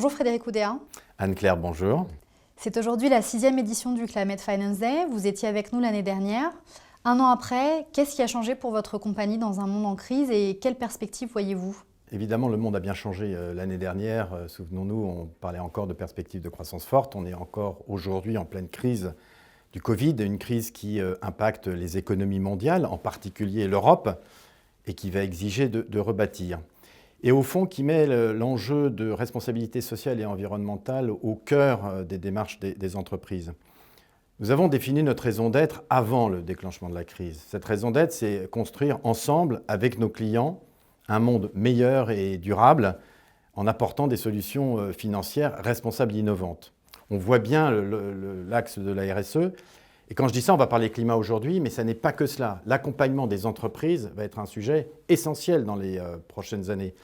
Bonjour Frédéric Oudéa. Anne-Claire, bonjour. C'est aujourd'hui la 6e édition du Climate Finance Day. Vous étiez avec nous l'année dernière. Un an après, qu'est-ce qui a changé pour votre compagnie dans un monde en crise et quelles perspectives voyez-vous ? Évidemment, le monde a bien changé l'année dernière. Souvenons-nous, on parlait encore de perspectives de croissance forte. On est encore aujourd'hui en pleine crise du Covid, une crise qui impacte les économies mondiales, en particulier l'Europe, et qui va exiger de rebâtir. Et au fond, qui met l'enjeu de responsabilité sociale et environnementale au cœur des démarches des entreprises. Nous avons défini notre raison d'être avant le déclenchement de la crise. Cette raison d'être, c'est construire ensemble, avec nos clients, un monde meilleur et durable en apportant des solutions financières responsables et innovantes. On voit bien l'axe de la RSE. Et quand je dis ça, on va parler climat aujourd'hui, mais ça n'est pas que cela. L'accompagnement des entreprises va être un sujet essentiel dans les prochaines années.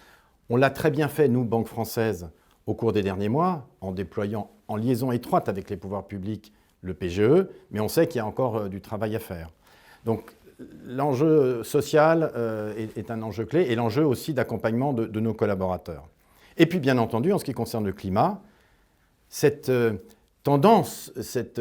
On l'a très bien fait, nous, Banque Française, au cours des derniers mois, en déployant en liaison étroite avec les pouvoirs publics le PGE, mais on sait qu'il y a encore du travail à faire. Donc l'enjeu social est un enjeu clé et l'enjeu aussi d'accompagnement de nos collaborateurs. Et puis bien entendu, en ce qui concerne le climat, cette tendance, cette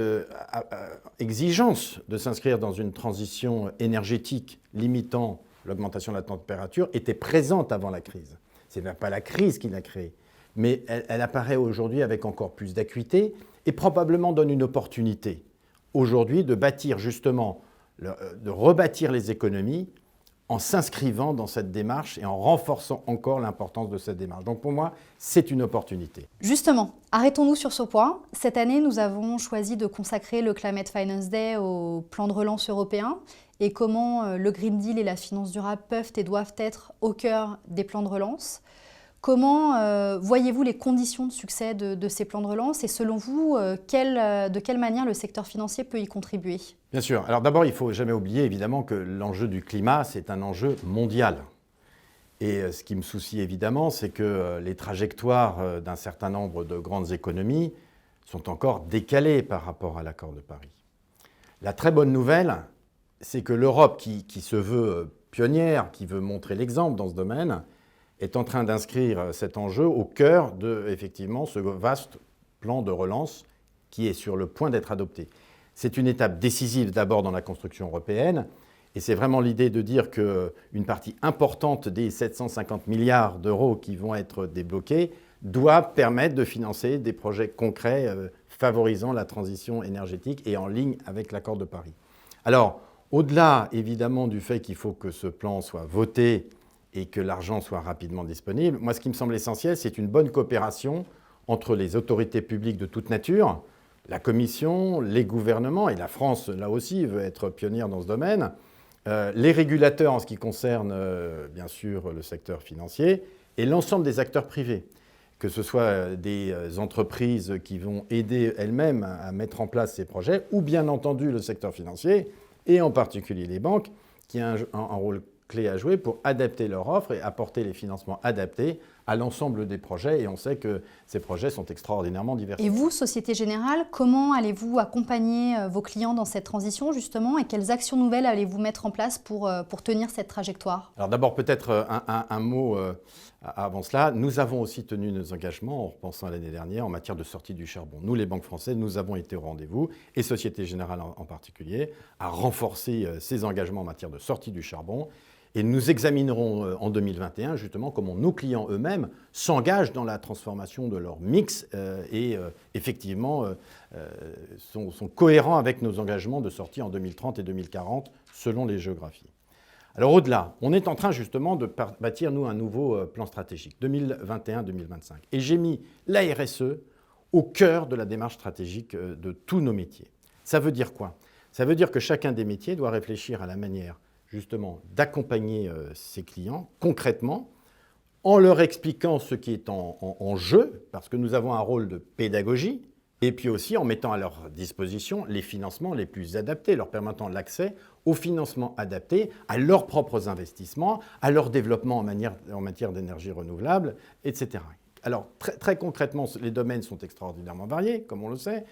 exigence de s'inscrire dans une transition énergétique limitant l'augmentation de la température était présente avant la crise. Ce n'est pas la crise qui l'a créée, mais elle apparaît aujourd'hui avec encore plus d'acuité et probablement donne une opportunité aujourd'hui de bâtir justement, de rebâtir les économies en s'inscrivant dans cette démarche et en renforçant encore l'importance de cette démarche. Donc pour moi, c'est une opportunité. Justement, arrêtons-nous sur ce point. Cette année, nous avons choisi de consacrer le Climate Finance Day au plan de relance européen et comment le Green Deal et la finance durable peuvent et doivent être au cœur des plans de relance. Comment voyez-vous les conditions de succès de ces plans de relance et selon vous, de quelle manière le secteur financier peut y contribuer ? Bien sûr. Alors d'abord, il ne faut jamais oublier évidemment que l'enjeu du climat, c'est un enjeu mondial. Et ce qui me soucie évidemment, c'est que les trajectoires d'un certain nombre de grandes économies sont encore décalées par rapport à l'accord de Paris. La très bonne nouvelle, c'est que l'Europe, qui se veut pionnière, qui veut montrer l'exemple dans ce domaine, est en train d'inscrire cet enjeu au cœur de, effectivement, ce vaste plan de relance qui est sur le point d'être adopté. C'est une étape décisive d'abord dans la construction européenne, et c'est vraiment l'idée de dire qu'une partie importante des 750 milliards d'euros qui vont être débloqués doit permettre de financer des projets concrets favorisant la transition énergétique et en ligne avec l'accord de Paris. Alors, au-delà évidemment du fait qu'il faut que ce plan soit voté et que l'argent soit rapidement disponible, moi ce qui me semble essentiel, c'est une bonne coopération entre les autorités publiques de toute nature, la Commission, les gouvernements, et la France là aussi veut être pionnière dans ce domaine, les régulateurs en ce qui concerne bien sûr le secteur financier et l'ensemble des acteurs privés, que ce soit des entreprises qui vont aider elles-mêmes à mettre en place ces projets, ou bien entendu le secteur financier, et en particulier les banques, qui ont un rôle clé à jouer pour adapter leur offre et apporter les financements adaptés à l'ensemble des projets. Et on sait que ces projets sont extraordinairement diversifiés. Et vous, Société Générale, comment allez-vous accompagner vos clients dans cette transition justement et quelles actions nouvelles allez-vous mettre en place pour tenir cette trajectoire ? Alors d'abord peut-être un mot avant cela. Nous avons aussi tenu nos engagements en repensant à l'année dernière en matière de sortie du charbon. Nous, les banques françaises, nous avons été au rendez-vous, et Société Générale en particulier, à renforcer ces engagements en matière de sortie du charbon. Et nous examinerons en 2021 justement comment nos clients eux-mêmes s'engagent dans la transformation de leur mix et effectivement sont cohérents avec nos engagements de sortie en 2030 et 2040 selon les géographies. Alors au-delà, on est en train justement de bâtir nous un nouveau plan stratégique 2021-2025. Et j'ai mis la RSE au cœur de la démarche stratégique de tous nos métiers. Ça veut dire quoi ? Ça veut dire que chacun des métiers doit réfléchir à la manière justement d'accompagner ses clients concrètement en leur expliquant ce qui est en jeu, parce que nous avons un rôle de pédagogie, et puis aussi en mettant à leur disposition les financements les plus adaptés, leur permettant l'accès aux financements adaptés à leurs propres investissements, à leur développement en matière d'énergie renouvelable, etc. Alors, très concrètement, les domaines sont extraordinairement variés, comme on le sait.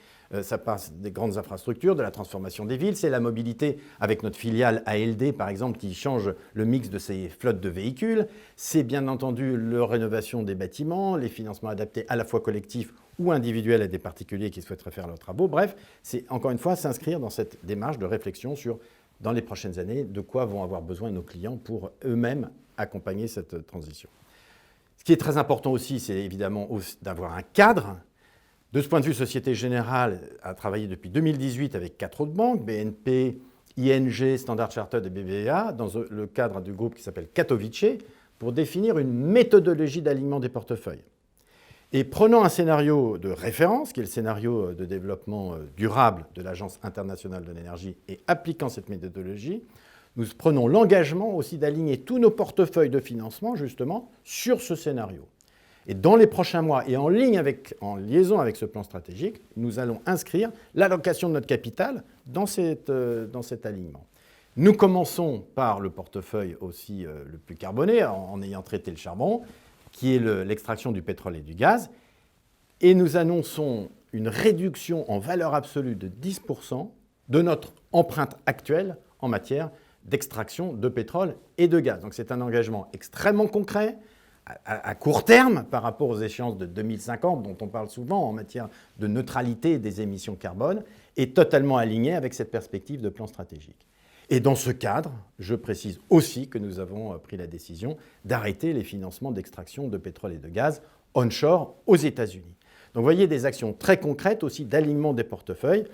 Ça passe des grandes infrastructures, de la transformation des villes. C'est la mobilité avec notre filiale ALD, par exemple, qui change le mix de ses flottes de véhicules. C'est bien entendu la rénovation des bâtiments, les financements adaptés à la fois collectifs ou individuels à des particuliers qui souhaiteraient faire leurs travaux. Bref, c'est encore une fois s'inscrire dans cette démarche de réflexion sur, dans les prochaines années, de quoi vont avoir besoin nos clients pour eux-mêmes accompagner cette transition. Ce qui est très important aussi, c'est évidemment d'avoir un cadre. De ce point de vue, Société Générale a travaillé depuis 2018 avec 4 autres banques, BNP, ING, Standard Chartered et BBVA, dans le cadre du groupe qui s'appelle Katowice, pour définir une méthodologie d'alignement des portefeuilles. Et prenant un scénario de référence, qui est le scénario de développement durable de l'Agence internationale de l'énergie, et appliquant cette méthodologie, nous prenons l'engagement aussi d'aligner tous nos portefeuilles de financement, justement, sur ce scénario. Et dans les prochains mois, et en liaison avec ce plan stratégique, nous allons inscrire l'allocation de notre capital dans cet alignement. Nous commençons par le portefeuille aussi le plus carboné, en ayant traité le charbon, qui est l'extraction du pétrole et du gaz. Et nous annonçons une réduction en valeur absolue de 10% de notre empreinte actuelle en matière d'extraction de pétrole et de gaz. Donc c'est un engagement extrêmement concret, à court terme, par rapport aux échéances de 2050, dont on parle souvent en matière de neutralité des émissions carbone, et totalement aligné avec cette perspective de plan stratégique. Et dans ce cadre, je précise aussi que nous avons pris la décision d'arrêter les financements d'extraction de pétrole et de gaz onshore aux États-Unis. Donc vous voyez des actions très concrètes aussi d'alignement des portefeuilles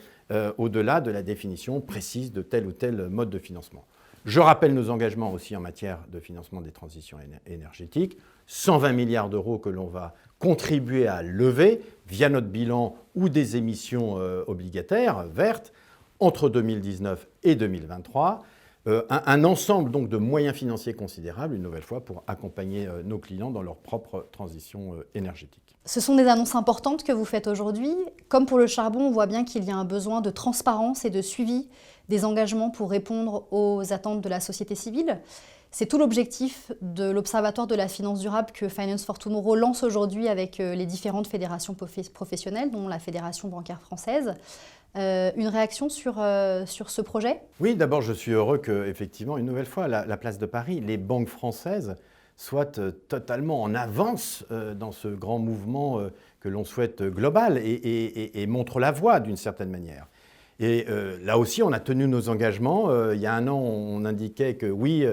au-delà de la définition précise de tel ou tel mode de financement. Je rappelle nos engagements aussi en matière de financement des transitions énergétiques, 120 milliards d'euros que l'on va contribuer à lever via notre bilan ou des émissions obligataires vertes entre 2019 et 2023. Un ensemble donc de moyens financiers considérables, une nouvelle fois, pour accompagner nos clients dans leur propre transition énergétique. Ce sont des annonces importantes que vous faites aujourd'hui. Comme pour le charbon, on voit bien qu'il y a un besoin de transparence et de suivi des engagements pour répondre aux attentes de la société civile. C'est tout l'objectif de l'Observatoire de la finance durable que Finance for Tomorrow lance aujourd'hui avec les différentes fédérations professionnelles, dont la Fédération bancaire française. Une réaction sur ce projet ? Oui, d'abord, je suis heureux qu'effectivement, une nouvelle fois, la place de Paris, les banques françaises soient totalement en avance dans ce grand mouvement que l'on souhaite global et montrent la voie d'une certaine manière. Et là aussi, on a tenu nos engagements. Il y a un an, on indiquait que oui,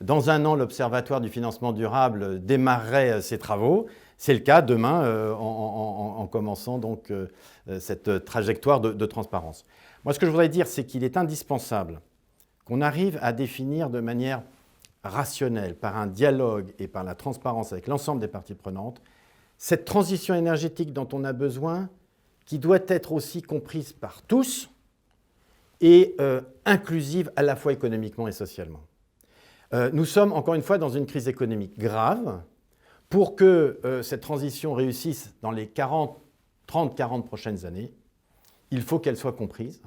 dans un an, l'Observatoire du financement durable démarrerait ses travaux. C'est le cas demain en commençant donc cette trajectoire de transparence. Moi, ce que je voudrais dire, c'est qu'il est indispensable qu'on arrive à définir de manière rationnelle, par un dialogue et par la transparence avec l'ensemble des parties prenantes, cette transition énergétique dont on a besoin, qui doit être aussi comprise par tous et inclusive à la fois économiquement et socialement. Nous sommes encore une fois dans une crise économique grave. Pour que cette transition réussisse dans les 30-40 prochaines années, il faut qu'elle soit comprise.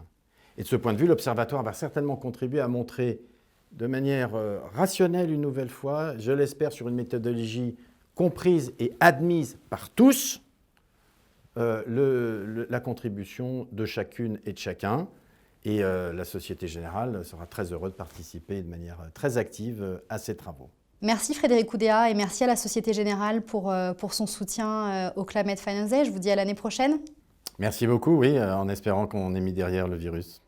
Et de ce point de vue, l'Observatoire va certainement contribuer à montrer de manière rationnelle une nouvelle fois, je l'espère sur une méthodologie comprise et admise par tous, la contribution de chacune et de chacun. Et la Société Générale sera très heureuse de participer de manière très active à ces travaux. Merci Frédéric Oudéa et merci à la Société Générale pour son soutien au Climate Finance Day. Je vous dis à l'année prochaine. Merci beaucoup, oui, en espérant qu'on ait mis derrière le virus.